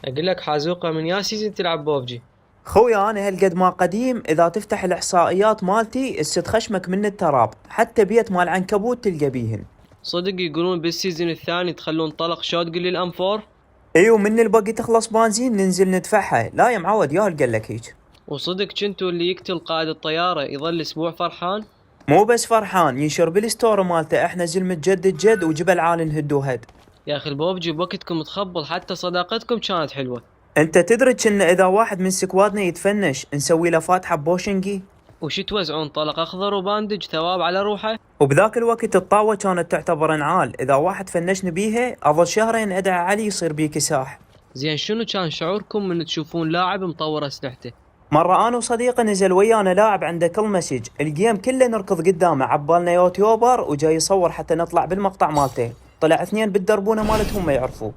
اقول لك حازوقه من يا سيزون تلعب بوبجي. خوي انا هالقد ما قديم، اذا تفتح الاحصائيات مالتي الست خشمك من التراب، حتى بيت مال عنكبوت تلقى بيهن. صدق يقولون بالسيزون الثاني تخلون طلق شوتقل للام 4. ايوه، من الباقي تخلص بنزين ننزل ندفعها. لا يا معود، يا قال لك هيك. وصدق كنتو اللي يقتل قائد الطياره يظل اسبوع فرحان. مو بس فرحان، ينشر بالستور مالته احنا زلمة جد الجد وجبل عالي نهدو هد. يا اخي البوبجي بوقتكم تخبل، حتى صداقتكم كانت حلوه. انت تدري ان اذا واحد من سكوادنا يتفنش نسوي له فاتحة بوشنجي؟ وش توزعون طلق اخضر وباندج ثواب على روحه؟ وبذاك الوقت الطاوة كانت تعتبر انعال، اذا واحد فنشني بيها اظل شهرين ادعى علي يصير بيه كساح. زين، شنو كان شعوركم من تشوفون لاعب مطور اسلحته؟ مرة انا وصديقي نزل ويانا لاعب عنده كل مسج، الجيم كله نركض قدامه، عبالنا يوتيوبر وجاي يصور حتى نطلع بالمقطع مالته، طلع اثنين بالدربونة مالتهم ما يعرفوه.